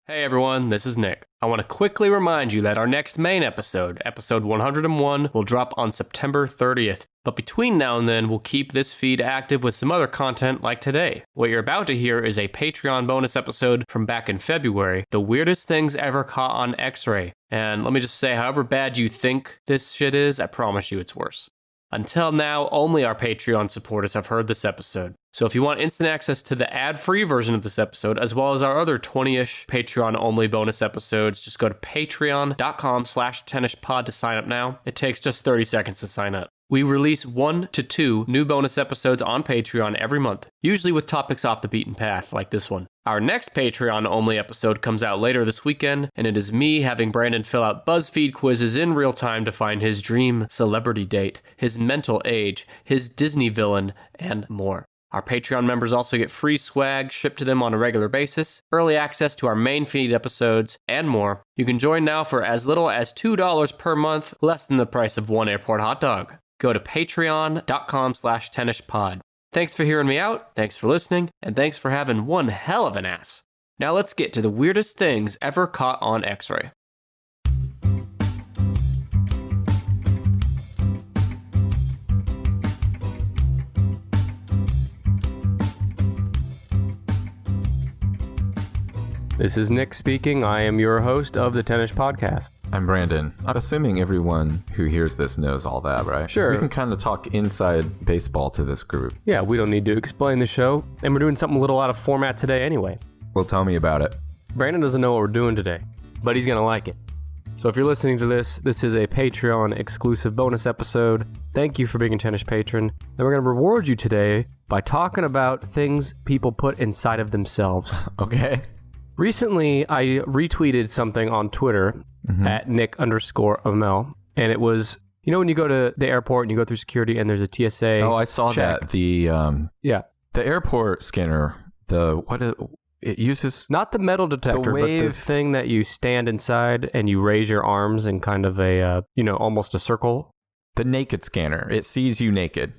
Hey everyone, this is Nick. I want to quickly remind you that our next main episode, episode 101, will drop on September 30th. But between now and then, we'll keep this feed active with some other content like today. What you're about to hear is a Patreon bonus episode from back in February, The Weirdest Things Ever Caught on X-Ray. And let me just say, however bad you think this shit is, I promise you it's worse. Until now, only our Patreon supporters have heard this episode. So if you want instant access to the ad-free version of this episode, as well as our other 20-ish Patreon-only bonus episodes, just go to patreon.com/tennispod to sign up now. It takes just 30 seconds to sign up. We release 1 to 2 new bonus episodes on Patreon every month, usually with topics off the beaten path, like this one. Our next Patreon-only episode comes out later this weekend, and it is me having Brandon fill out BuzzFeed quizzes in real time to find his dream celebrity date, his mental age, his Disney villain, and more. Our Patreon members also get free swag shipped to them on a regular basis, early access to our main feed episodes, and more. You can join now for as little as $2 per month, less than the price of one airport hot dog. Go to patreon.com/tennispod. Thanks for hearing me out, thanks for listening, and thanks for having one hell of an ass. Now let's get to the weirdest things ever caught on X-ray. This is Nick speaking. I am your host of the Tennis Podcast. I'm Brandon. I'm assuming everyone who hears this knows all that, right? Sure. We can kind of talk inside baseball to this group. Yeah, we don't need to explain the show, and we're doing something a little out of format today anyway. Well, tell me about it. Brandon doesn't know what we're doing today, but he's going to like it. So if you're listening to this is a Patreon exclusive bonus episode. Thank you for being a Tennis patron. And we're going to reward you today by talking about things people put inside of themselves. Okay. Recently, I retweeted something on Twitter at Nick_Amel, and it was, you know when you go to the airport and you go through security and there's a TSA Oh, I saw check? that. The The airport scanner, it uses not the metal detector, but the thing that you stand inside and you raise your arms in kind of a, almost a circle. The naked scanner. It sees you naked.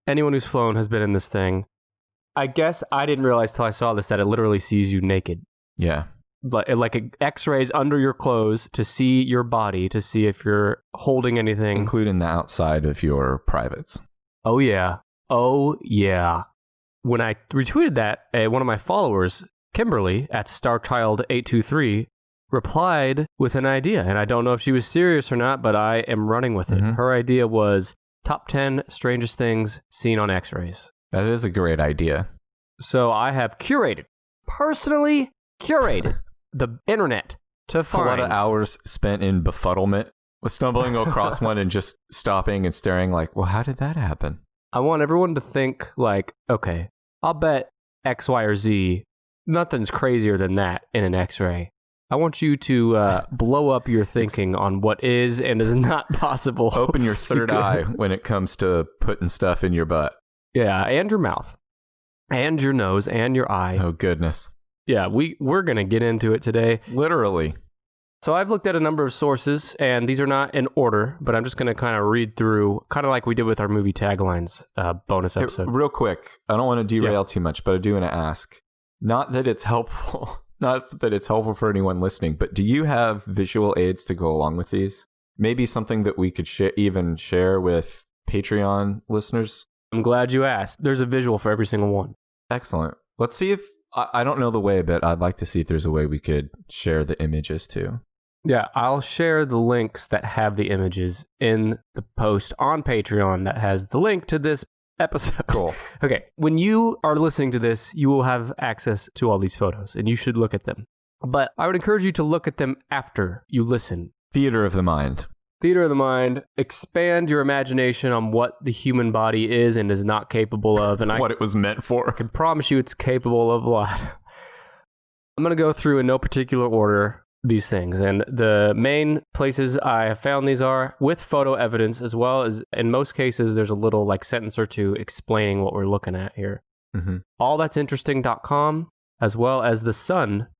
Anyone who's flown has been in this thing. I guess I didn't realize till I saw this that it literally sees you naked. Yeah. But it x-rays under your clothes to see your body, to see if you're holding anything. Including the outside of your privates. Oh, yeah. Oh, yeah. When I retweeted that, one of my followers, Kimberly, at StarChild823, replied with an idea. And I don't know if she was serious or not, but I am running with it. Her idea was top 10 strangest things seen on x-rays. That is a great idea. So I have personally curated the internet to find a lot of hours spent in befuddlement with stumbling across one and just stopping and staring like, well, how did that happen? I want everyone to think like, okay, I'll bet X, Y, or Z, nothing's crazier than that in an X-ray. I want you to blow up your thinking on what is and is not possible. Open your third eye when it comes to putting stuff in your butt. Yeah, and your mouth, and your nose, and your eye. Oh, goodness. Yeah, we're going to get into it today. Literally. So I've looked at a number of sources, and these are not in order, but I'm just going to kind of read through, kind of like we did with our movie taglines bonus episode. Hey, real quick, I don't want to derail too much, but I do want to ask, not that it's helpful for anyone listening, but do you have visual aids to go along with these? Maybe something that we could even share with Patreon listeners? I'm glad you asked. There's a visual for every single one. Excellent. Let's see if I don't know the way, but I'd like to see if there's a way we could share the images too. Yeah, I'll share the links that have the images in the post on Patreon that has the link to this episode. Cool. Okay, when you are listening to this, you will have access to all these photos, and you should look at them. But I would encourage you to look at them after you listen. Theater of the mind. Theater of the mind, expand your imagination on what the human body is and is not capable of. And what it was meant for. I can promise you it's capable of a lot. I'm going to go through in no particular order these things. And the main places I have found these are with photo evidence, as well as in most cases, there's a little like sentence or two explaining what we're looking at here. Allthat'sinteresting.com, as well as thesun.co.uk.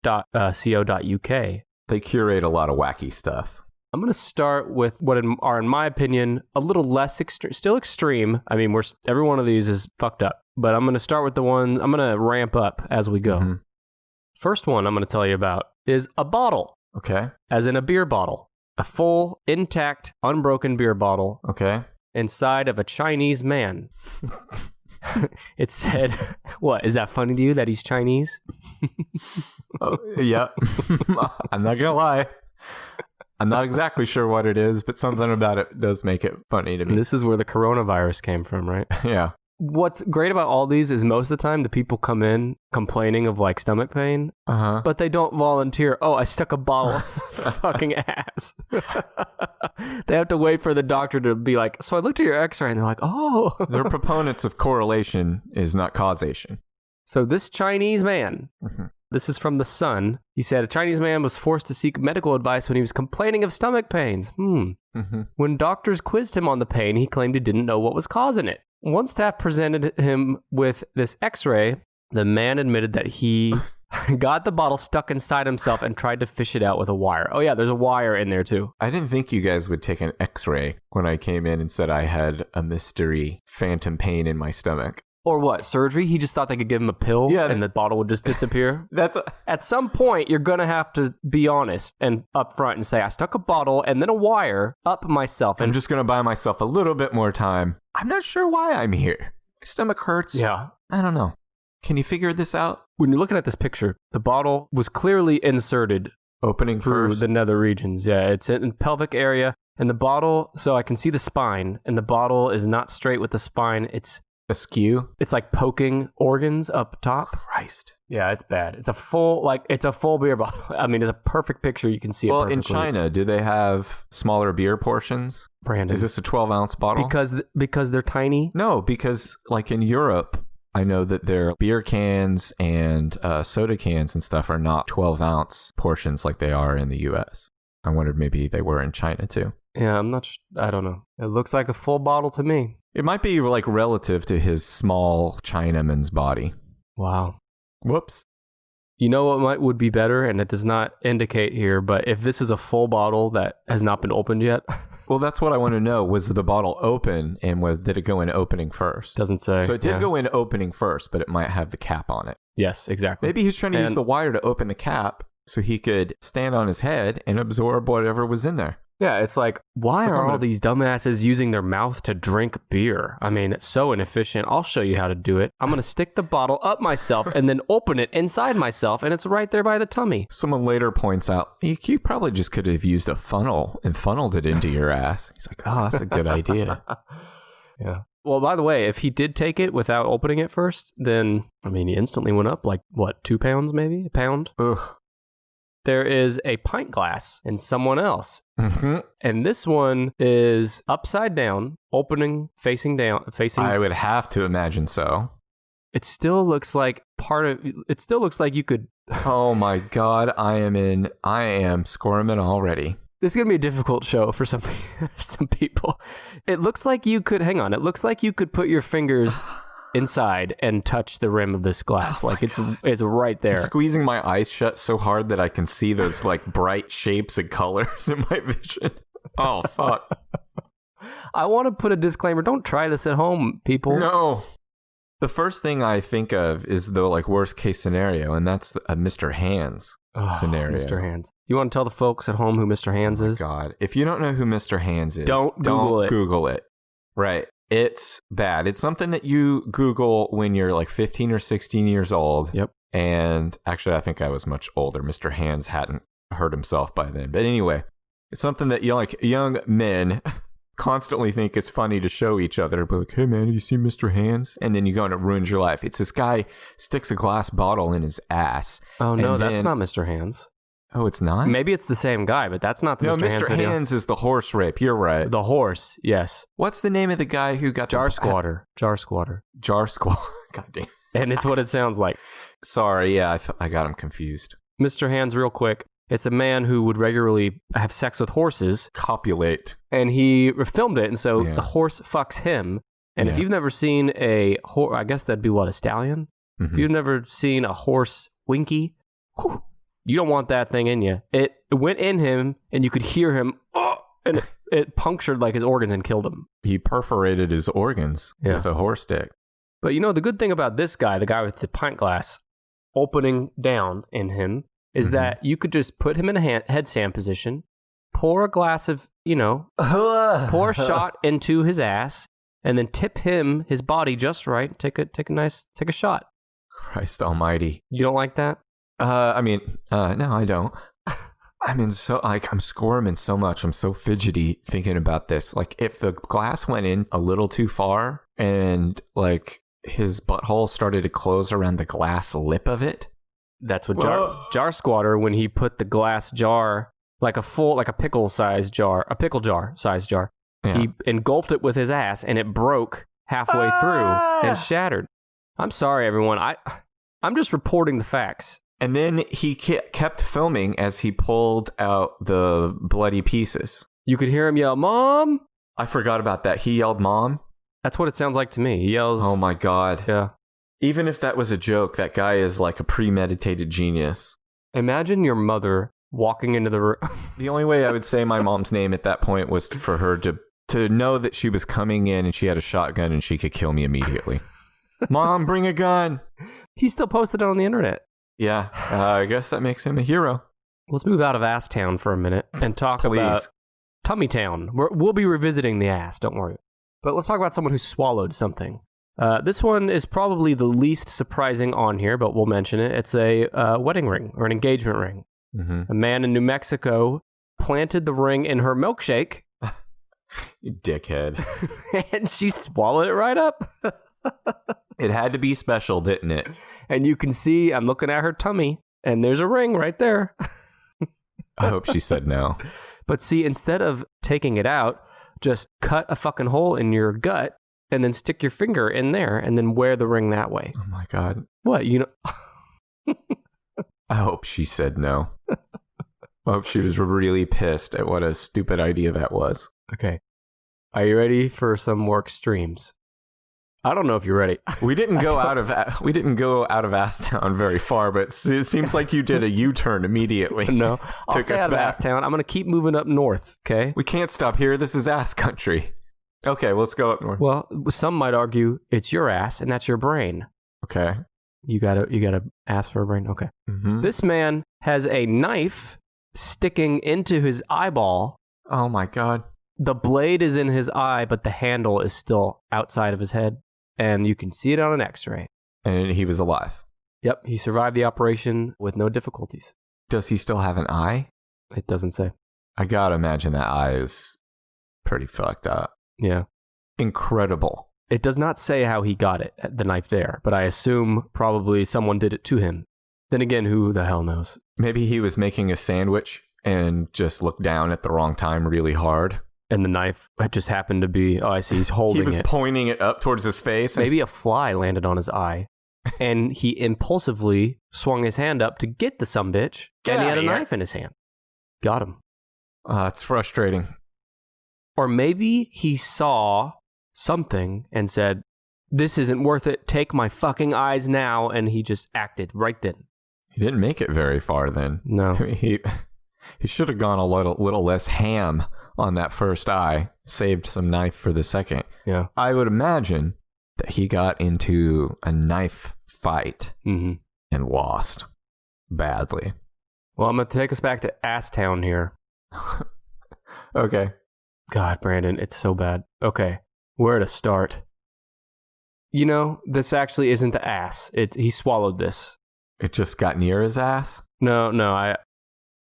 They curate a lot of wacky stuff. I'm going to start with what are, in my opinion, a little less still extreme. I mean, every one of these is fucked up, but I'm going to start with the one, I'm going to ramp up as we go. First one I'm going to tell you about is a bottle, Okay. as in a beer bottle. A full, intact, unbroken beer bottle Okay. inside of a Chinese man. It said, what, is that funny to you that he's Chinese? Oh, yeah. I'm not gonna lie. I'm not exactly sure what it is, but something about it does make it funny to me. This is where the coronavirus came from, right? Yeah. What's great about all these is most of the time the people come in complaining of like stomach pain, Uh-huh. but they don't volunteer. Oh, I stuck a bottle up my fucking ass. They have to wait for the doctor to be like, so I looked at your x-ray, and they're like, oh. They're proponents of correlation is not causation. So this Chinese man, Mm-hmm. this is from The Sun. He said a Chinese man was forced to seek medical advice when he was complaining of stomach pains. Mm-hmm. When doctors quizzed him on the pain, he claimed he didn't know what was causing it. One staff presented him with this x-ray. The man admitted that he got the bottle stuck inside himself and tried to fish it out with a wire. Oh yeah, there's a wire in there too. I didn't think you guys would take an x-ray when I came in and said I had a mystery phantom pain in my stomach. Or what, surgery? He just thought they could give him a pill and the bottle would just disappear? At some point, you're going to have to be honest and upfront and say, I stuck a bottle and then a wire up myself. I'm just going to buy myself a little bit more time. I'm not sure why I'm here. My stomach hurts. Yeah. I don't know. Can you figure this out? When you're looking at this picture, the bottle was clearly inserted Opening through first. the nether regions. Yeah, it's in the pelvic area. And the bottle, so I can see the spine, and the bottle is not straight with the spine. It's askew. It's like poking organs up top. Christ. Yeah, it's bad. It's a full beer bottle. I mean, it's a perfect picture. You can see it perfectly. Well, in China, do they have smaller beer portions? Brandon. Is this a 12-ounce bottle? Because they're tiny? No, because like in Europe, I know that their beer cans and soda cans and stuff are not 12-ounce portions like they are in the U.S. I wondered maybe they were in China too. Yeah, I don't know. It looks like a full bottle to me. It might be like relative to his small Chinaman's body. Wow. Whoops. You know what would be better, and it does not indicate here, but if this is a full bottle that has not been opened yet. Well, that's what I want to know. Was the bottle open, and did it go in opening first? Doesn't say. So it did go in opening first, but it might have the cap on it. Yes, exactly. Maybe he's trying to use the wire to open the cap so he could stand on his head and absorb whatever was in there. Yeah, it's like, why are all these dumbasses using their mouth to drink beer? I mean, it's so inefficient. I'll show you how to do it. I'm going to stick the bottle up myself and then open it inside myself, and it's right there by the tummy. Someone later points out, you probably just could have used a funnel and funneled it into your ass. He's like, oh, that's a good idea. Yeah. Well, by the way, if he did take it without opening it first, then, I mean, he instantly went up like, what, 2 pounds maybe? A pound? Ugh. There is a pint glass in someone else. Mm-hmm. And this one is upside down, opening, facing down, facing. I would have to imagine so. It still looks like you could. Oh my God, I am squirming already. This is going to be a difficult show for some people. It looks like you could, hang on, it looks like you could put your fingers inside and touch the rim of this glass. Like it's right there. I'm squeezing my eyes shut so hard that I can see those like bright shapes and colors in my vision. Oh, fuck. I want to put a disclaimer. Don't try this at home, people. No. The first thing I think of is the like worst case scenario, and that's a Mr. Hands scenario. Mr. Hands. You want to tell the folks at home who Mr. Hands is? God. If you don't know who Mr. Hands is, don't Google it. Right. It's bad. It's something that you Google when you're like 15 or 16 years old. Yep. And actually, I think I was much older. Mr. Hands hadn't hurt himself by then. But anyway, it's something that young men constantly think is funny to show each other. But like, hey man, have you seen Mr. Hands? And then you go and it ruins your life. It's this guy sticks a glass bottle in his ass. Oh no, that's not Mr. Hands. Oh, it's not? Maybe it's the same guy, but that's not the Mr. Hands video. No, Mr. Hands is the horse rape. You're right. The horse, yes. What's the name of the guy who got Jar Squatter. Jar Squatter. Jar Squatter. God damn. And it's what it sounds like. Sorry, yeah, I got him confused. Mr. Hands, real quick. It's a man who would regularly have sex with horses. Copulate. And he filmed it, and so the horse fucks him. And if you've never seen a horse, I guess that'd be what, a stallion? Mm-hmm. If you've never seen a horse winky, you don't want that thing in you. It went in him, and you could hear him, and it punctured like his organs and killed him. He perforated his organs with a horse stick. But you know, the good thing about this guy, the guy with the pint glass opening down in him, is that you could just put him in a headstand position, pour a glass of, pour a shot into his ass, and then tip his body just right. Take a shot. Christ almighty. You don't like that? No, I don't. I'm squirming so much. I'm so fidgety thinking about this. Like, if the glass went in a little too far and, like, his butthole started to close around the glass lip of it. That's what Jar Squatter, when he put the glass jar, like a pickle size jar, a pickle jar size jar, he engulfed it with his ass and it broke halfway through and shattered. I'm sorry, everyone. I'm just reporting the facts. And then he kept filming as he pulled out the bloody pieces. You could hear him yell, "Mom!" I forgot about that. He yelled, "Mom?" That's what it sounds like to me. He yells... Oh my God. Yeah. Even if that was a joke, that guy is like a premeditated genius. Imagine your mother walking into the room. The only way I would say my mom's name at that point was for her to know that she was coming in and she had a shotgun and she could kill me immediately. Mom, bring a gun. He still posted it on the internet. Yeah, I guess that makes him a hero. Let's move out of Ass Town for a minute and talk about Tummy Town. We'll be revisiting the ass, don't worry. But let's talk about someone who swallowed something. This one is probably the least surprising on here, but we'll mention it. It's a wedding ring or an engagement ring. Mm-hmm. A man in New Mexico planted the ring in her milkshake. You dickhead. And she swallowed it right up. It had to be special, didn't it? And you can see, I'm looking at her tummy, and there's a ring right there. I hope she said no. But see, instead of taking it out, just cut a fucking hole in your gut and then stick your finger in there and then wear the ring that way. Oh my God. What? I hope she said no. I hope she was really pissed at what a stupid idea that was. Okay. Are you ready for some more extremes? I don't know if you're ready. We didn't go out of Ass Town very far, but it seems like you did a U-turn immediately. No, I'll stay out of Ass Town. I'm going to keep moving up north, okay? We can't stop here. This is ass country. Okay, let's go up north. Well, some might argue it's your ass, and that's your brain. Okay. You gotta ask for a brain? Okay. Mm-hmm. This man has a knife sticking into his eyeball. Oh my God. The blade is in his eye, but the handle is still outside of his head. And you can see it on an x-ray. And he was alive. Yep, he survived the operation with no difficulties. Does he still have an eye? It doesn't say. I gotta imagine that eye is pretty fucked up. Yeah. Incredible. It does not say how he got it, the knife there, but I assume probably someone did it to him. Then again, who the hell knows? Maybe he was making a sandwich and just looked down at the wrong time really hard. And the knife just happened to be, I see, he's holding it. He was pointing it up towards his face. Maybe a fly landed on his eye. And he impulsively swung his hand up to get the sumbitch. And he had a knife in his hand. Got him. It's frustrating. Or maybe he saw something and said, "This isn't worth it. Take my fucking eyes now." And he just acted right then. He didn't make it very far then. No. He should have gone a little less ham on that first eye, saved some knife for the second. Yeah. I would imagine that he got into a knife fight and lost badly. Well, I'm going to take us back to Ass Town here. Okay. God, Brandon, it's so bad. Okay, where to start? This actually isn't the ass. He swallowed this. It just got near his ass? No,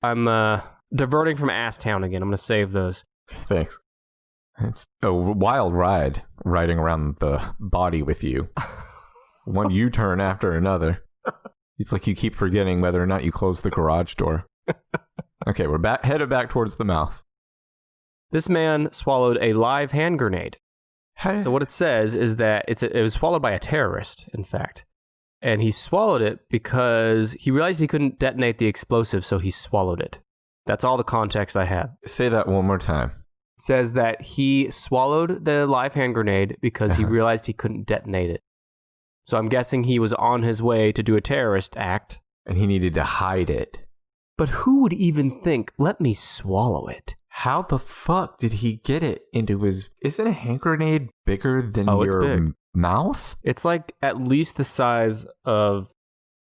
I'm diverting from Ass Town again. I'm going to save those. Thanks. It's a wild ride, riding around the body with you. One U-turn after another. It's like you keep forgetting whether or not you close the garage door. Okay, we're headed back towards the mouth. This man swallowed a live hand grenade. So what it says is that it was swallowed by a terrorist, in fact. And he swallowed it because he realized he couldn't detonate the explosive, so he swallowed it. That's all the context I have. Say that one more time. It says that he swallowed the live hand grenade because he realized he couldn't detonate it. So I'm guessing he was on his way to do a terrorist act. And he needed to hide it. But who would even think, let me swallow it? How the fuck did he get it into his... Isn't a hand grenade bigger than your mouth? It's like at least the size of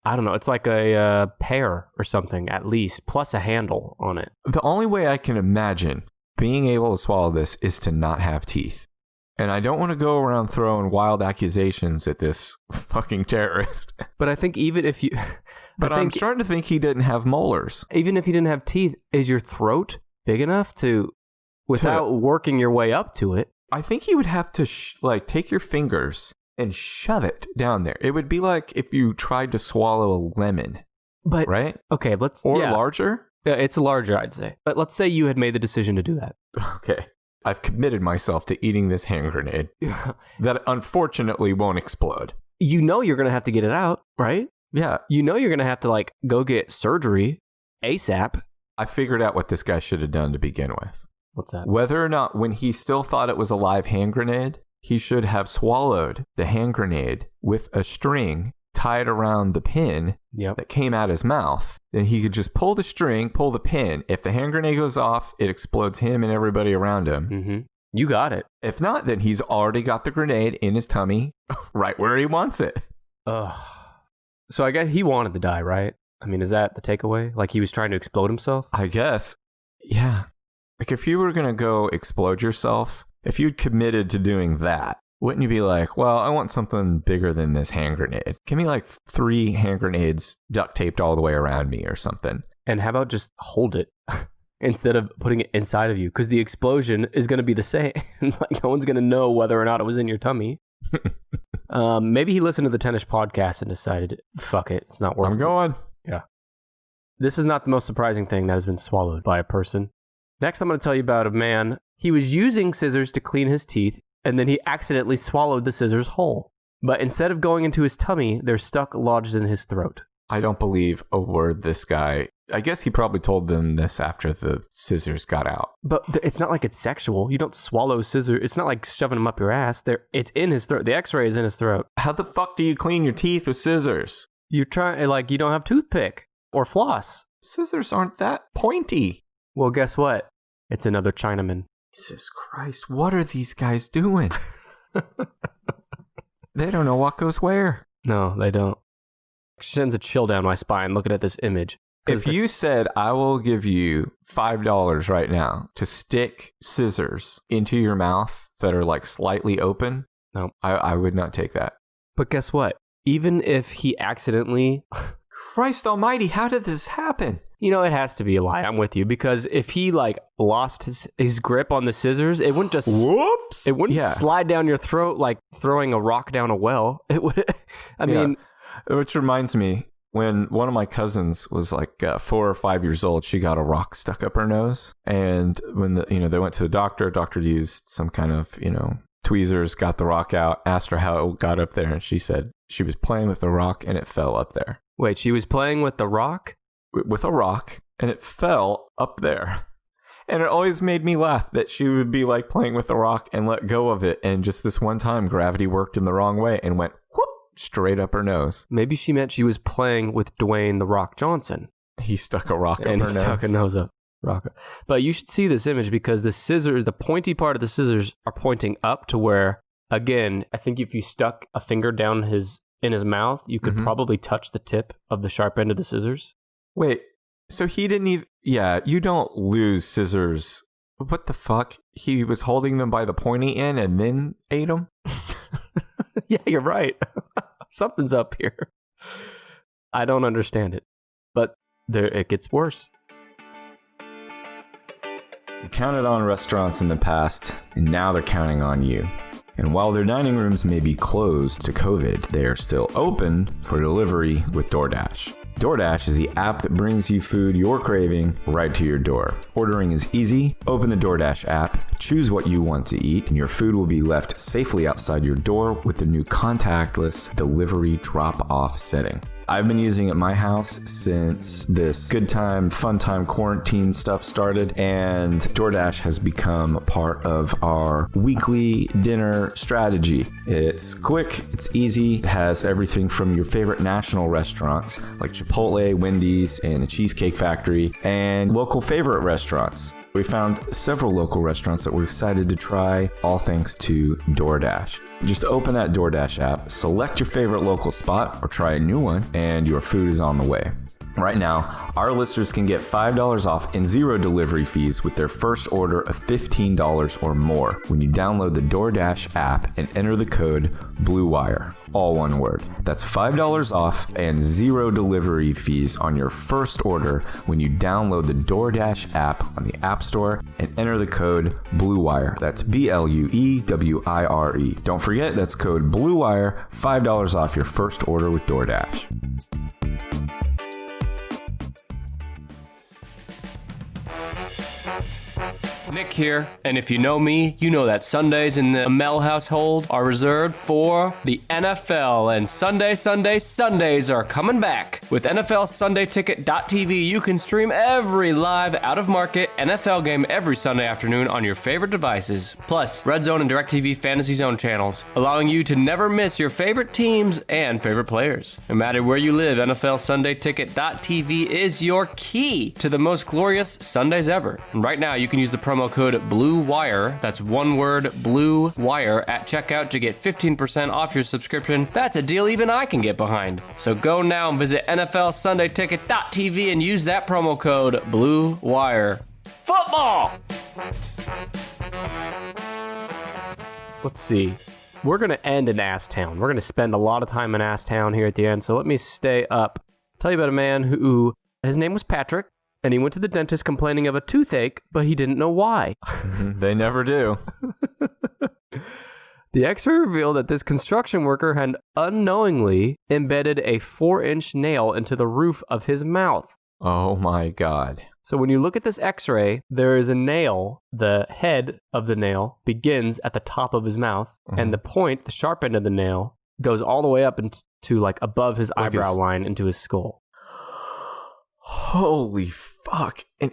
I don't know. It's like a pear or something, at least, plus a handle on it. The only way I can imagine being able to swallow this is to not have teeth. And I don't want to go around throwing wild accusations at this fucking terrorist. But I think even if you... But I'm starting to think he didn't have molars. Even if he didn't have teeth, is your throat big enough to... Without working your way up to it? I think you would have to, take your fingers and shove it down there. It would be like if you tried to swallow a lemon. But right? Okay, Or larger? Yeah, it's larger, I'd say. But let's say you had made the decision to do that. Okay. I've committed myself to eating this hand grenade that unfortunately won't explode. You know you're going to have to get it out, right? Yeah. You know you're going to have to, go get surgery ASAP. I figured out what this guy should have done to begin with. What's that? Whether or not, when he still thought it was a live hand grenade, he should have swallowed the hand grenade with a string tied around the pin that came out his mouth. Then he could just pull the string, pull the pin. If the hand grenade goes off, it explodes him and everybody around him. Mm-hmm. You got it. If not, then he's already got the grenade in his tummy right where he wants it. Ugh. So I guess he wanted to die, right? I mean, is that the takeaway? Like he was trying to explode himself? I guess. Yeah. Like if you were going to go explode yourself, if you'd committed to doing that, wouldn't you be like, well, I want something bigger than this hand grenade. Give me 3 hand grenades duct taped all the way around me or something. And how about just hold it instead of putting it inside of you? Because the explosion is going to be the same. No one's going to know whether or not it was in your tummy. Maybe he listened to the Tennis podcast and decided, fuck it, it's not worth it. I'm going. Yeah. This is not the most surprising thing that has been swallowed by a person. Next, I'm going to tell you about a man. He was using scissors to clean his teeth, and then he accidentally swallowed the scissors whole. But instead of going into his tummy, they're stuck lodged in his throat. I don't believe a word this guy... I guess he probably told them this after the scissors got out. But it's not like it's sexual. You don't swallow scissors. It's not like shoving them up your ass. It's in his throat. The x-ray is in his throat. How the fuck do you clean your teeth with scissors? You're trying... you don't have toothpick or floss. Scissors aren't that pointy. Well, guess what? It's another Chinaman. Jesus Christ, what are these guys doing? They don't know what goes where. No, they don't. It sends a chill down my spine looking at this image. If you said, I will give you $5 right now to stick scissors into your mouth that are slightly open, no, I would not take that. But guess what? Even if he accidentally... Christ almighty, how did this happen? You know, it has to be a lie. I'm with you. Because if he, lost his grip on the scissors, it wouldn't just... Whoops! It wouldn't slide down your throat like throwing a rock down a well. It would... I mean... Which reminds me, when one of my cousins was 4 or 5 years old, she got a rock stuck up her nose. And when they went to the doctor used some kind of, tweezers, got the rock out, asked her how it got up there. And she said she was playing with the rock and it fell up there. Wait, she was playing with the rock? With a rock, and it fell up there. And it always made me laugh that she would be playing with the rock and let go of it. And just this one time, gravity worked in the wrong way and went whoop, straight up her nose. Maybe she meant she was playing with Dwayne The Rock Johnson. He stuck a rock up her nose. And he stuck a nose up. Rock. But you should see this image because the scissors, the pointy part of the scissors are pointing up to where, again, I think if you stuck a finger down in his mouth, you could probably touch the tip of the sharp end of the scissors. Wait, so he didn't even... Yeah, you don't lose scissors. What the fuck? He was holding them by the pointy end and then ate them? Yeah, you're right. Something's up here. I don't understand it. But it gets worse. You counted on restaurants in the past, and now they're counting on you. And while their dining rooms may be closed to COVID, they are still open for delivery with DoorDash. DoorDash is the app that brings you food you're craving right to your door. Ordering is easy. Open the DoorDash app, choose what you want to eat, and your food will be left safely outside your door with the new contactless delivery drop-off setting. I've been using it at my house since this good time, fun time quarantine stuff started, and DoorDash has become part of our weekly dinner strategy. It's quick, it's easy, it has everything from your favorite national restaurants like Chipotle, Wendy's, and the Cheesecake Factory, and local favorite restaurants. We found several local restaurants that we're excited to try, all thanks to DoorDash. Just open that DoorDash app, select your favorite local spot or try a new one, and your food is on the way. Right now, our listeners can get $5 off and 0 delivery fees with their first order of $15 or more when you download the DoorDash app and enter the code BLUEWIRE, all one word. That's $5 off and 0 delivery fees on your first order when you download the DoorDash app on the App Store and enter the code BLUEWIRE. That's BLUEWIRE. Don't forget, that's code BLUEWIRE, $5 off your first order with DoorDash. Nick here, and if you know me, you know that Sundays in the Mel household are reserved for the NFL, and Sundays are coming back. With NFL SundayTicket.tv, you can stream every live, out-of-market NFL game every Sunday afternoon on your favorite devices, plus Red Zone and DirecTV Fantasy Zone channels, allowing you to never miss your favorite teams and favorite players. No matter where you live, NFL SundayTicket.tv is your key to the most glorious Sundays ever. And right now, you can use the promo code BLUEWIRE, that's one word, BLUEWIRE, at checkout to get 15% off your subscription. That's a deal even I can get behind. So go now and visit NFLSundayTicket.tv and use that promo code BLUEWIRE. Football! Let's see. We're going to end in Ass Town. We're going to spend a lot of time in Ass Town here at the end, so let me stay up. Tell you about a man who, his name was Patrick, and he went to the dentist complaining of a toothache, but he didn't know why. They never do. The X-ray revealed that this construction worker had unknowingly embedded a 4-inch nail into the roof of his mouth. Oh my God. So when you look at this X-ray, there is a nail. The head of the nail begins at the top of his mouth, and the point, the sharp end of the nail, goes all the way up into like above his eyebrow line into his skull. Holy fuck. And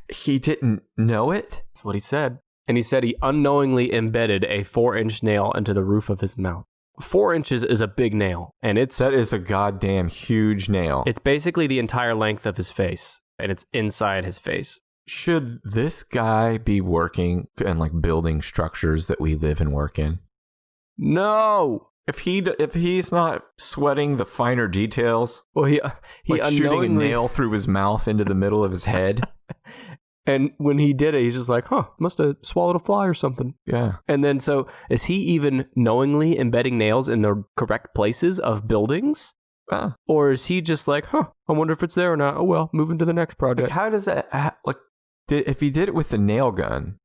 he didn't know it? That's what he said. And he said he unknowingly embedded a 4-inch nail into the roof of his mouth. 4 inches is a big nail, and that is a goddamn huge nail. It's basically the entire length of his face, and it's inside his face. Should this guy be working and like building structures that we live and work in? No. If he's not sweating the finer details, well, he like shooting a nail through his mouth into the middle of his head. And when he did it, he's just like, must have swallowed a fly or something. Yeah. And then, so is he even knowingly embedding nails in the correct places of buildings? Or is he just like, I wonder if it's there or not. Oh, well, moving to the next project. Like, how does that, if he did it with the nail gun,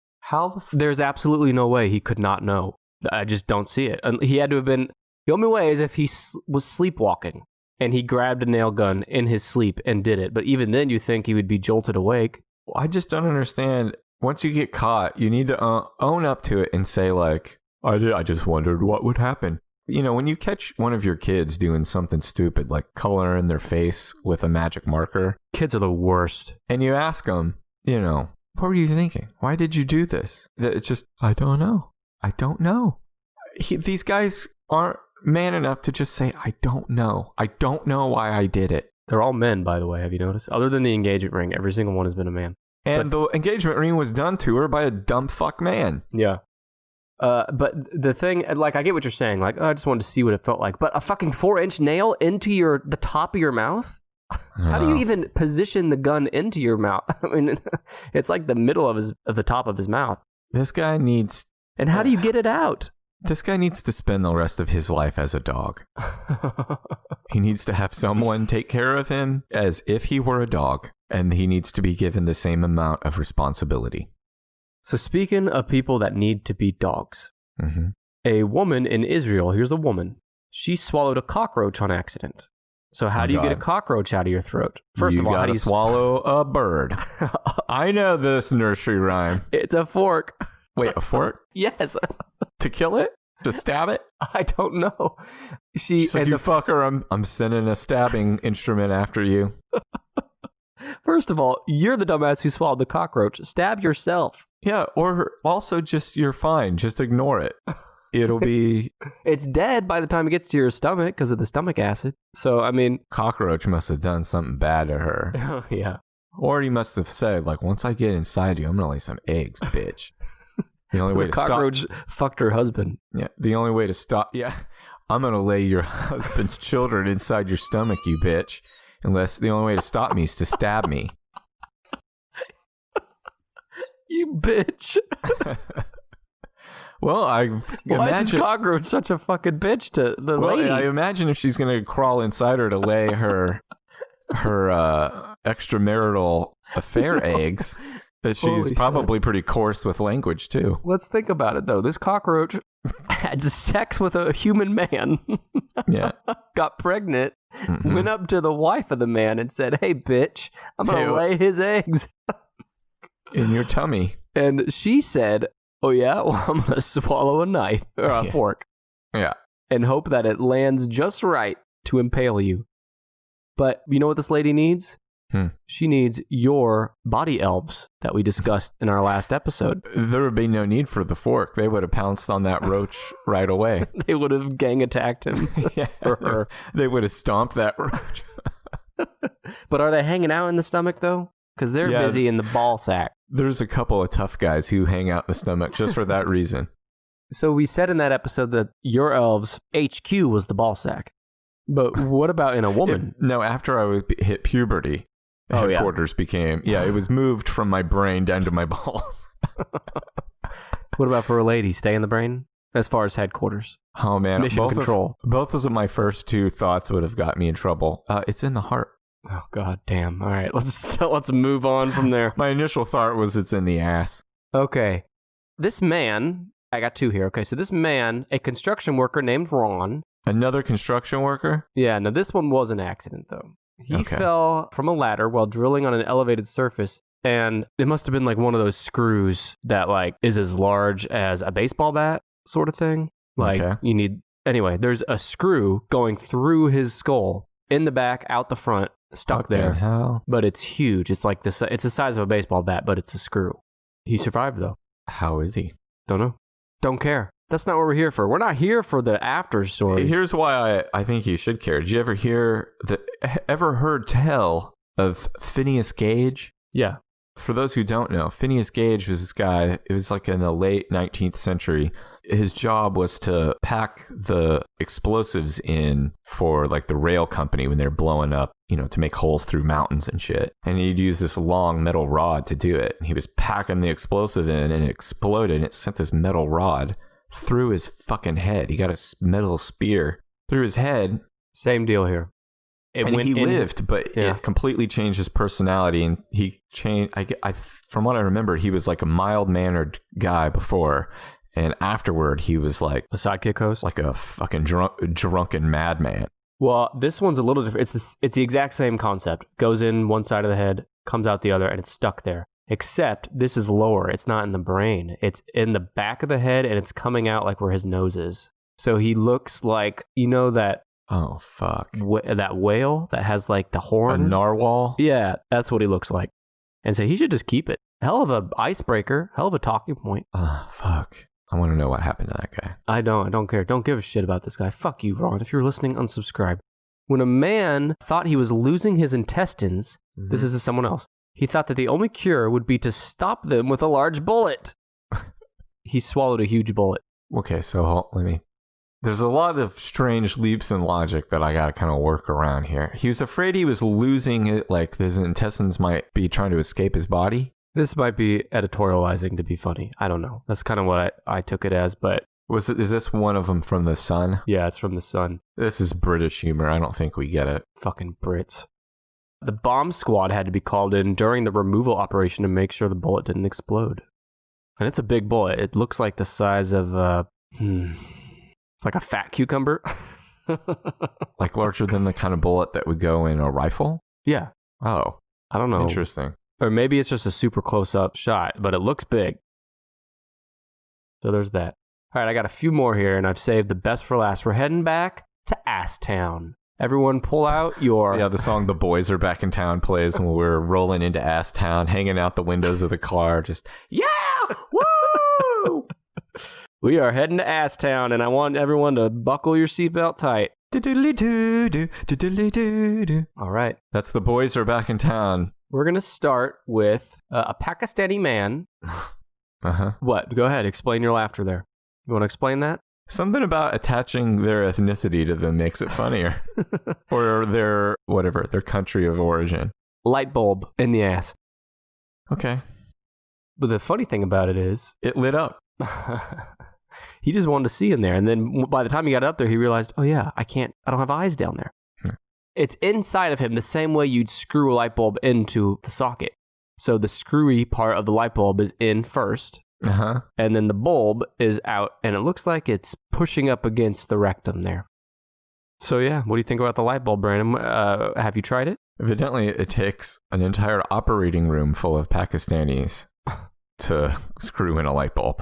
There's absolutely no way he could not know. I just don't see it. And he had to have been, the only way is if he was sleepwalking and he grabbed a nail gun in his sleep and did it. But even then, you think he would be jolted awake. Well, I just don't understand. Once you get caught, you need to own up to it and say, like, I just wondered what would happen. You know, when you catch one of your kids doing something stupid, like coloring their face with a magic marker. Kids are the worst. And you ask them, what were you thinking? Why did you do this? It's just, I don't know. These guys aren't man enough to just say, I don't know. I don't know why I did it. They're all men, by the way. Have you noticed? Other than the engagement ring, every single one has been a man. And the engagement ring was done to her by a dumb fuck man. Yeah. But the thing, like, I get what you're saying. Like, I just wanted to see what it felt like. But a fucking 4-inch nail into the top of your mouth? How do you even position the gun into your mouth? I mean, it's like the middle of the top of his mouth. This guy needs... And how do you get it out? This guy needs to spend the rest of his life as a dog. He needs to have someone take care of him as if he were a dog, and he needs to be given the same amount of responsibility. So speaking of people that need to be dogs, a woman in Israel, here's a woman, she swallowed a cockroach on accident. So how do you get a cockroach out of your throat? First of all, how do you swallow a bird? I know this nursery rhyme. It's a fork. Wait, a fork? Yes. To kill it? To stab it? I don't know. She's like, you fucker, I'm sending a stabbing instrument after you. First of all, you're the dumbass who swallowed the cockroach. Stab yourself. Yeah, or also just, you're fine. Just ignore it. It'll be... It's dead by the time it gets to your stomach because of the stomach acid. So, I mean... Cockroach must have done something bad to her. Oh, yeah. Or he must have said, like, once I get inside you, I'm going to lay some eggs, bitch. The only way to cockroach fucked her husband. Yeah, the only way to stop... Yeah, I'm going to lay your husband's children inside your stomach, you bitch. Unless the only way to stop me is to stab me. You bitch. Well, Why is this cockroach such a fucking bitch to the lady? I imagine if she's going to crawl inside her to lay her extramarital affair eggs, that she's probably pretty coarse with language, too. Let's think about it, though. This cockroach had sex with a human man. Yeah. Got pregnant, went up to the wife of the man and said, hey, bitch, I'm going to lay his eggs in your tummy. And she said, oh, yeah? Well, I'm going to swallow a knife or a fork. Yeah. And hope that it lands just right to impale you. But you know what this lady needs? She needs your body elves that we discussed in our last episode. There would be no need for the fork. They would have pounced on that roach right away. They would have gang attacked him. Or her. They would have stomped that roach. But are they hanging out in the stomach, though? Because they're busy in the ball sack. There's a couple of tough guys who hang out in the stomach just for that reason. So we said in that episode that your elves' HQ was the ball sack. But what about in a woman? No, after I hit puberty, headquarters became... Yeah, it was moved from my brain down to my balls. What about for a lady? Stay in the brain? As far as headquarters. Oh, man. Mission control. Both of my first two thoughts would have got me in trouble. It's in the heart. Oh, god damn. All right, let's move on from there. My initial thought was it's in the ass. Okay. This man... I got two here. Okay, so this man, a construction worker named Ron... Another construction worker? Yeah, no, this one was an accident, though. He fell from a ladder while drilling on an elevated surface, and it must have been like one of those screws that like is as large as a baseball bat sort of thing. Like you need... Anyway, there's a screw going through his skull, in the back, out the front, stuck there. Hell? But it's huge. It's like this. It's the size of a baseball bat, but it's a screw. He survived, though. How is he? Don't know. Don't care. That's not what we're here for. We're not here for the after stories. Here's why I think you should care. Did you ever heard tell of Phineas Gage? Yeah. For those who don't know, Phineas Gage was this guy. It was like in the late 19th century. His job was to pack the explosives in for like the rail company when they're blowing up, to make holes through mountains and shit. And he'd use this long metal rod to do it. And he was packing the explosive in and it exploded and it sent this metal rod through his fucking head. He got a metal spear through his head. Same deal here. He lived, but it completely changed his personality. And he changed. From what I remember, he was like a mild-mannered guy before. And afterward, he was like... a sidekick host? Like a fucking drunken madman. Well, this one's a little different. It's the exact same concept. Goes in one side of the head, comes out the other, and it's stuck there. Except this is lower. It's not in the brain. It's in the back of the head, and it's coming out like where his nose is. So he looks like, that... Oh, fuck. That whale that has like the horn? A narwhal? Yeah, that's what he looks like. And so he should just keep it. Hell of a icebreaker. Hell of a talking point. Oh, fuck. I want to know what happened to that guy. I don't care. Don't give a shit about this guy. Fuck you, Ron. If you're listening, unsubscribe. When a man thought he was losing his intestines, this is someone else, he thought that the only cure would be to stop them with a large bullet. He swallowed a huge bullet. Okay, so there's a lot of strange leaps in logic that I got to kind of work around here. He was afraid he was losing it, like his intestines might be trying to escape his body. This might be editorializing to be funny. I don't know. That's kind of what I took it as, but... Is this one of them from The Sun? Yeah, it's from The Sun. This is British humor. I don't think we get it. Fucking Brits. The bomb squad had to be called in during the removal operation to make sure the bullet didn't explode. And it's a big bullet. It looks like the size of, it's like a fat cucumber. Like larger than the kind of bullet that would go in a rifle? Yeah. Oh. I don't know. Interesting. Or maybe it's just a super close-up shot, but it looks big. So there's that. All right, I got a few more here, and I've saved the best for last. We're heading back to Ass Town. Everyone pull out your... Yeah, the song The Boys Are Back in Town plays when we're rolling into Ass Town, hanging out the windows of the car, just, yeah! Woo! We are heading to Ass Town, and I want everyone to buckle your seatbelt tight. All right. That's The Boys Are Back in Town. We're going to start with a Pakistani man. Uh-huh. What? Go ahead. Explain your laughter there. You want to explain that? Something about attaching their ethnicity to them makes it funnier. Or their, whatever, their country of origin. Light bulb in the ass. Okay. But the funny thing about it is... It lit up. He just wanted to see in there. And then by the time he got up there, he realized, oh yeah, I don't have eyes down there. It's inside of him the same way you'd screw a light bulb into the socket. So the screwy part of the light bulb is in first, and then the bulb is out, and it looks like it's pushing up against the rectum there. So yeah, what do you think about the light bulb, Brandon? Have you tried it? Evidently, it takes an entire operating room full of Pakistanis to screw in a light bulb.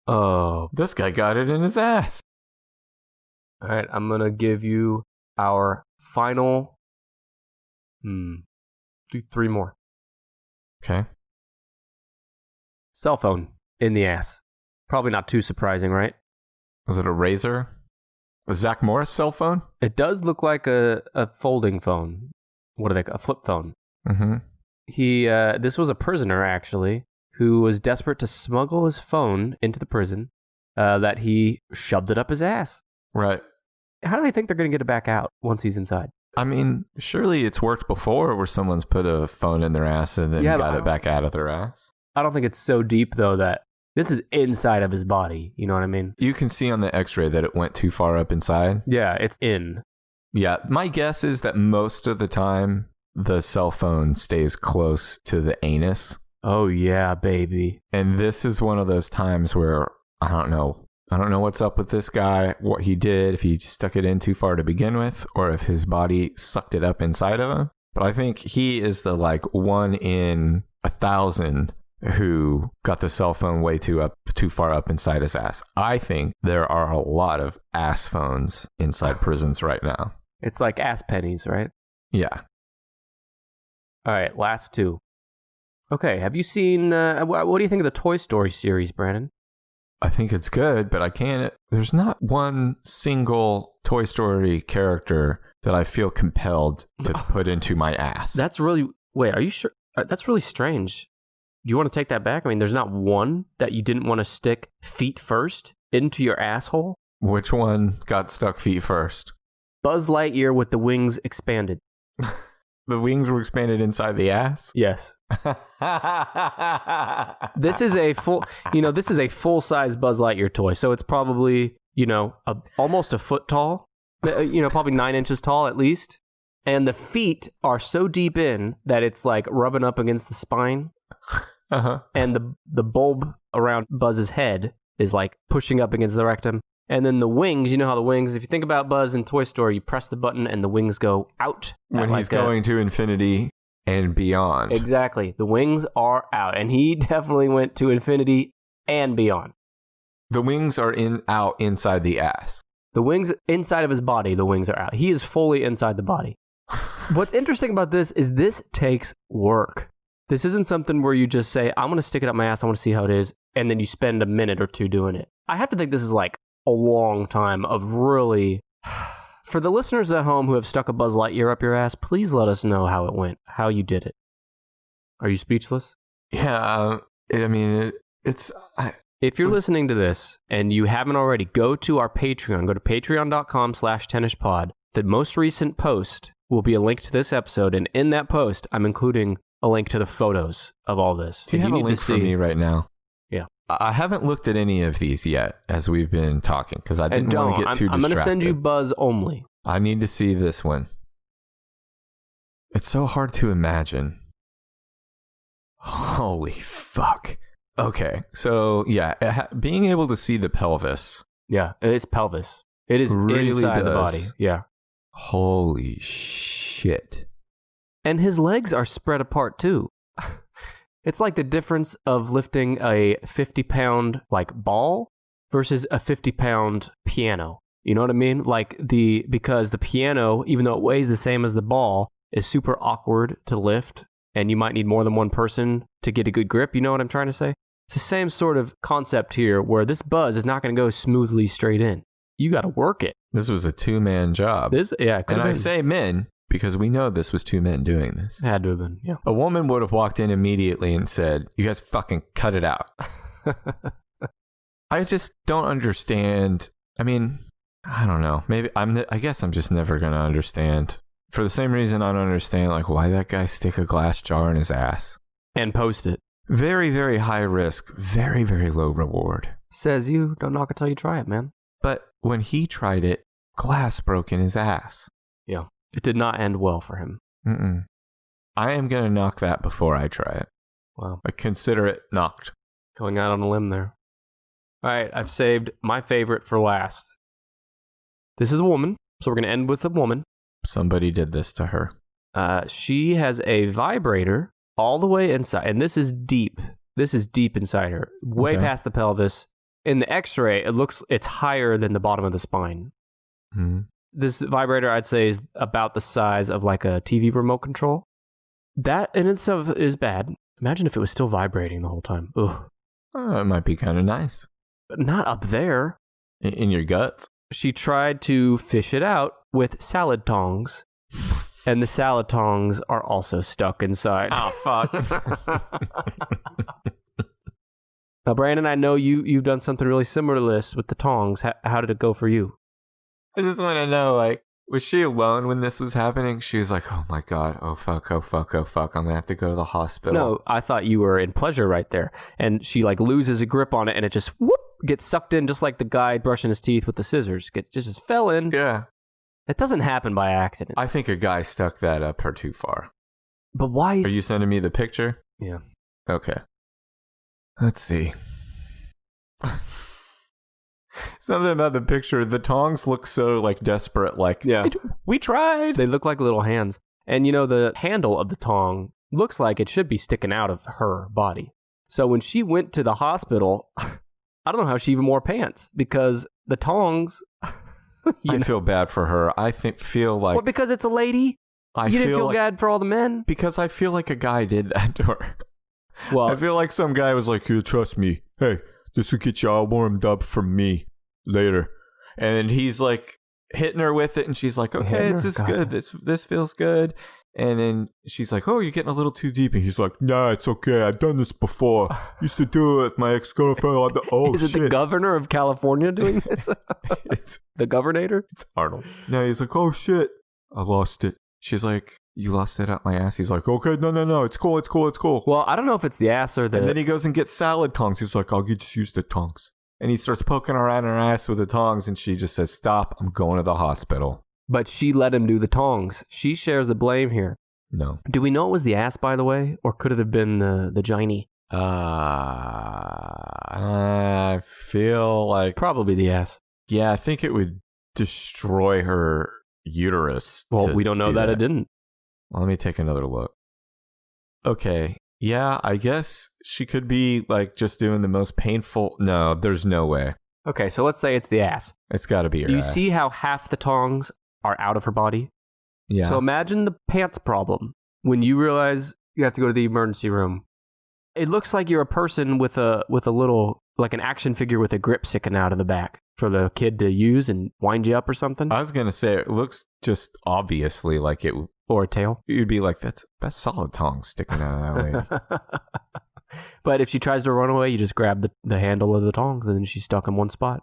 Oh. This guy got it in his ass. All right, I'm going to give you our final... do 3 more. Okay. Cell phone in the ass. Probably not too surprising, right? Was it a Razor? A Zach Morris cell phone? It does look like a folding phone. What are they? A flip phone. Mm-hmm. This was a prisoner, actually, who was desperate to smuggle his phone into the prison, that he shoved it up his ass. Right. How do they think they're going to get it back out once he's inside? I mean, surely it's worked before where someone's put a phone in their ass and then got it back out of their ass. I don't think it's so deep, though, that this is inside of his body. You know what I mean? You can see on the x-ray that it went too far up inside. Yeah, it's in. Yeah, my guess is that most of the time the cell phone stays close to the anus. Oh, yeah, baby. And this is one of those times where, I don't know what's up with this guy, what he did, if he stuck it in too far to begin with, or if his body sucked it up inside of him. But I think he is the 1 in 1,000 who got the cell phone way too far up inside his ass. I think there are a lot of ass phones inside prisons right now. It's like ass pennies, right? Yeah. All right, last 2. Okay, have you seen, what do you think of the Toy Story series, Brandon? I think it's good, but there's not one single Toy Story character that I feel compelled to put into my ass. Wait, are you sure? That's really strange. Do you want to take that back? I mean, there's not one that you didn't want to stick feet first into your asshole? Which one got stuck feet first? Buzz Lightyear with the wings expanded. The wings were expanded inside the ass? Yes. This is a full-size Buzz Lightyear toy, so it's probably, almost a foot tall, probably 9 inches tall at least. And the feet are so deep in that it's like rubbing up against the spine. And the bulb around Buzz's head is like pushing up against the rectum. And then the wings, you know how the wings, if you think about Buzz in Toy Story, you press the button and the wings go out. When he's going to infinity and beyond. Exactly. The wings are out. And he definitely went to infinity and beyond. The wings are out inside the ass. The wings inside of his body, the wings are out. He is fully inside the body. What's interesting about this is this takes work. This isn't something where you just say, I'm going to stick it up my ass, I want to see how it is, and then you spend a minute or 2 doing it. I have to think this is like a long time of really... For the listeners at home who have stuck a Buzz Lightyear up your ass, please let us know how it went, how you did it. Are you speechless? Yeah, If you're listening to this and you haven't already, go to our Patreon. Go to patreon.com/tennispod. The most recent post will be a link to this episode, and in that post, I'm including a link to the photos of all this. Do you have a link for me right now? Yeah. I haven't looked at any of these yet as we've been talking because I didn't want to get too distracted. I'm going to send you Buzz only. I need to see this one. It's so hard to imagine. Holy fuck. Okay, so yeah, being able to see the pelvis. Yeah, it's pelvis. It is really inside the body. Yeah. Holy shit. And his legs are spread apart too. It's like the difference of lifting a 50-pound ball versus a 50-pound piano. You know what I mean? Because the piano, even though it weighs the same as the ball, is super awkward to lift, and you might need more than one person to get a good grip. You know what I'm trying to say? It's the same sort of concept here, where this Buzz is not going to go smoothly straight in. You got to work it. This was a 2-man job. And I say men because we know this was 2 men doing this. Had to have been, yeah. A woman would have walked in immediately and said, "You guys fucking cut it out." I just don't understand. I mean, I don't know. Maybe I guess I'm just never gonna understand. For the same reason I don't understand, like, why that guy stick a glass jar in his ass and post it. Very, very high risk, very, very low reward. Says you, don't knock it till you try it, man. But when he tried it, glass broke in his ass. Yeah, it did not end well for him. I am gonna knock that before I try it. Wow. I consider it knocked. Going out on a limb there. All right, I've saved my favorite for last. This is a woman, so we're going to end with a woman. Somebody did this to her. She has a vibrator all the way inside, and this is deep. This is deep inside her, way past the pelvis. In the x-ray, it's higher than the bottom of the spine. Mm-hmm. This vibrator, I'd say, is about the size of like a TV remote control. That in itself is bad. Imagine if it was still vibrating the whole time. Ugh. It might be kind of nice. But not up there. In your guts? She tried to fish it out with salad tongs, and the salad tongs are also stuck inside. Oh, fuck. Now, Brandon, I know you've done something really similar to this with the tongs. How did it go for you? I just want to know, like, was she alone when this was happening? She was like, oh my God, oh fuck, oh fuck, oh fuck, I'm going to have to go to the hospital. No, I thought you were in pleasure right there. And she like loses a grip on it and it just whoop, gets sucked in just like the guy brushing his teeth with the scissors. Just fell in. Yeah. It doesn't happen by accident. I think a guy stuck that up her too far. But why? Are you sending me the picture? Yeah. Okay. Let's see. Something about the picture. The tongs look so like desperate. Like, yeah, we tried. They look like little hands. And you know, the handle of the tong looks like it should be sticking out of her body. So when she went to the hospital, I don't know how she even wore pants because the tongs. I feel bad for her. I feel like. Well, because it's a lady. You didn't feel bad for all the men? Because I feel like a guy did that to her. Well, I feel like some guy was like, "Here, trust me. Hey, this will get you all warmed up for me later." And he's like hitting her with it, and she's like, "Okay, this is good. This feels good." And then she's like, "Oh, you're getting a little too deep." And he's like, "Nah, it's okay. I've done this before. Used to do it with my ex-girlfriend." Oh, is it shit. The governor of California doing this? The governor? It's Arnold. No, he's like, "Oh shit, I lost it." She's like, "You lost it up my ass." He's like, "Okay, no, it's cool. Well, I don't know if it's the ass or the... And then he goes and gets salad tongs. He's like, "I'll just use the tongs." And he starts poking around her ass with the tongs, and she just says, "Stop, I'm going to the hospital." But she let him do the tongs. She shares the blame here. No. Do we know it was the ass, by the way? Or could it have been the giny? I feel like... Probably the ass. Yeah, I think it would destroy her uterus. Well, we don't know that it didn't. Well, let me take another look. Okay. Yeah, I guess she could be like just doing the most painful... No, there's no way. Okay, so let's say it's the ass. It's got to be her You ass. see how half the tongs are out of her body? Yeah. So imagine the pants problem when you realize you have to go to the emergency room. It looks like you're a person with a little, like an action figure with a grip sticking out of the back for the kid to use and wind you up or something. I was going to say, it looks just obviously like it... Or a tail. You'd be like, that's solid tongs sticking out of that way. But if she tries to run away, you just grab the handle of the tongs and then she's stuck in one spot.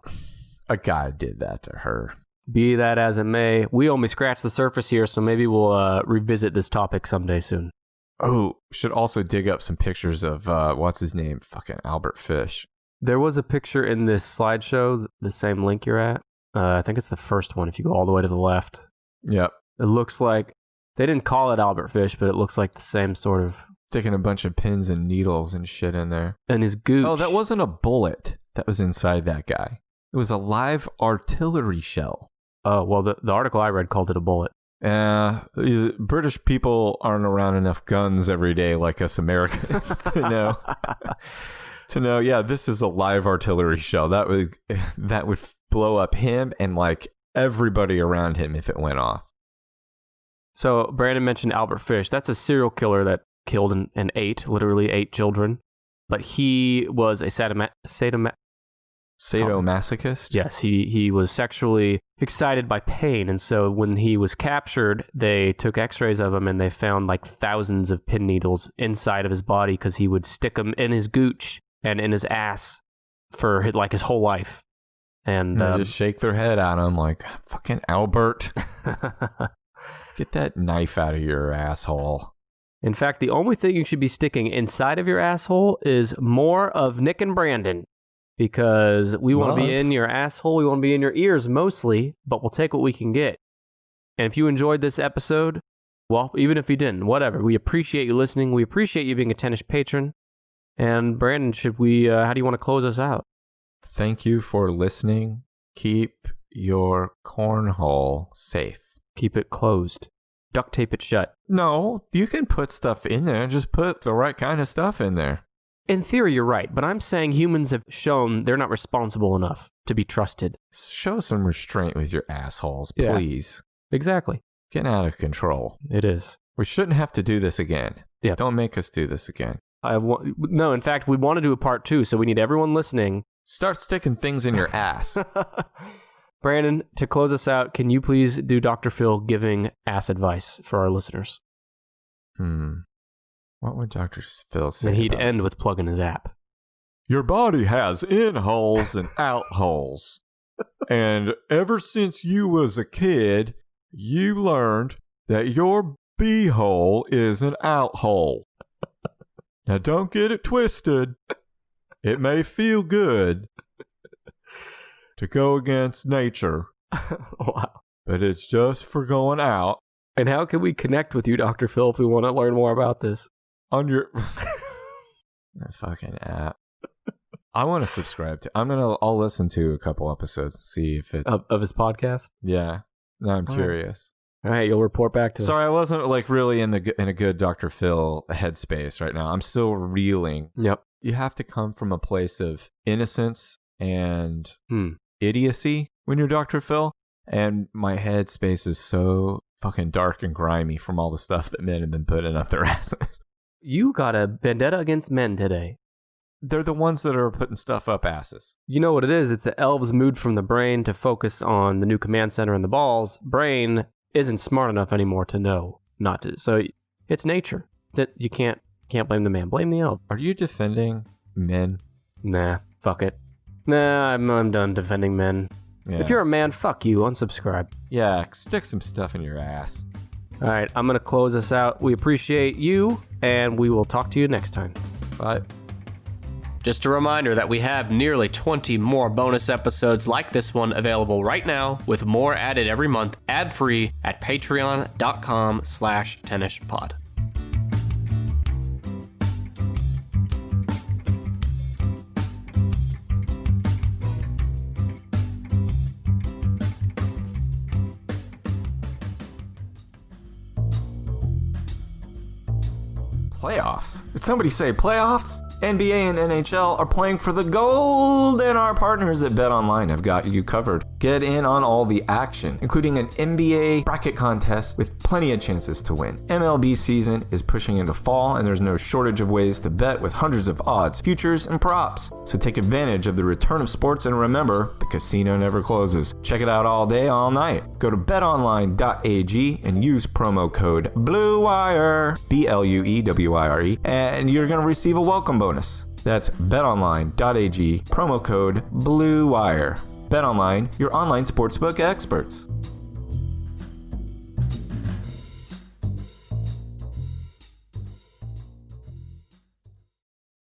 A guy did that to her. Be that as it may, we only scratched the surface here, so maybe we'll revisit this topic someday soon. Oh, should also dig up some pictures of, what's his name? Fucking Albert Fish. There was a picture in this slideshow, the same link you're at. I think it's the first one if you go all the way to the left. Yep. It looks like, they didn't call it Albert Fish, but it looks like the same sort of... Sticking a bunch of pins and needles and shit in there. And his gooch. Oh, that wasn't a bullet that was inside that guy. It was a live artillery shell. Oh, well, the article I read called it a bullet. British people aren't around enough guns every day like us Americans to know. Yeah, this is a live artillery shell. That would blow up him and like everybody around him if it went off. So Brandon mentioned Albert Fish. That's a serial killer that killed and ate, literally 8 children. But he was a sadomasochist? Yes, he was sexually excited by pain. And so when he was captured, they took x-rays of him and they found like thousands of pin needles inside of his body because he would stick them in his gooch and in his ass for like his whole life. And they just shake their head at him like, fucking Albert, get that knife out of your asshole. In fact, the only thing you should be sticking inside of your asshole is more of Nick and Brandon. Because we want to be in your asshole, we want to be in your ears mostly, but we'll take what we can get. And if you enjoyed this episode, well, even if you didn't, whatever, we appreciate you listening. We appreciate you being a Tennis patron. And Brandon, should we? How do you want to close us out? Thank you for listening. Keep your cornhole safe. Keep it closed. Duct tape it shut. No, you can put stuff in there. Just put the right kind of stuff in there. In theory, you're right, but I'm saying humans have shown they're not responsible enough to be trusted. Show some restraint with your assholes, please. Yeah, exactly. Getting out of control. It is. We shouldn't have to do this again. Yeah. Don't make us do this again. No, in fact, we want to do a part 2, so we need everyone listening. Start sticking things in your ass. Brandon, to close us out, can you please do Dr. Phil giving ass advice for our listeners? What would Dr. Phil say? And he'd end with plugging his app. Your body has in-holes and out-holes. And ever since you was a kid, you learned that your b-hole is an out-hole. Now don't get it twisted. It may feel good to go against nature. Wow. But it's just for going out. And how can we connect with you, Dr. Phil, if we want to learn more about this? On your fucking app. I want to subscribe to. I'll listen to a couple episodes and see if it of his podcast. Yeah. No, I'm curious. All right, you'll report back to us. Sorry, I wasn't like really in a good Dr. Phil headspace right now. I'm still reeling. Yep. You have to come from a place of innocence and idiocy when you're Dr. Phil, and my headspace is so fucking dark and grimy from all the stuff that men have been putting up their asses. You got a vendetta against men today. They're the ones that are putting stuff up asses. You know what it is? It's the elves' mood from the brain to focus on the new command center and the balls. Brain isn't smart enough anymore to know not to. So it's nature. You can't blame the man. Blame the elf. Are you defending men? Nah, fuck it. Nah, I'm done defending men. Yeah. If you're a man, fuck you. Unsubscribe. Yeah, stick some stuff in your ass. All right, I'm going to close us out. We appreciate you, and we will talk to you next time. Bye. Just a reminder that we have nearly 20 more bonus episodes like this one available right now, with more added every month, ad-free at patreon.com/tennispod. Playoffs? Did somebody say playoffs? NBA and NHL are playing for the gold, and our partners at BetOnline have got you covered. Get in on all the action, including an NBA bracket contest with plenty of chances to win. MLB season is pushing into fall, and there's no shortage of ways to bet with hundreds of odds, futures, and props. So take advantage of the return of sports, and remember, the casino never closes. Check it out all day, all night. Go to betonline.ag and use promo code BLUEWIRE, BLUEWIRE, and you're going to receive a welcome bonus. That's betonline.ag, promo code BLUEWIRE. BetOnline, your online sportsbook experts.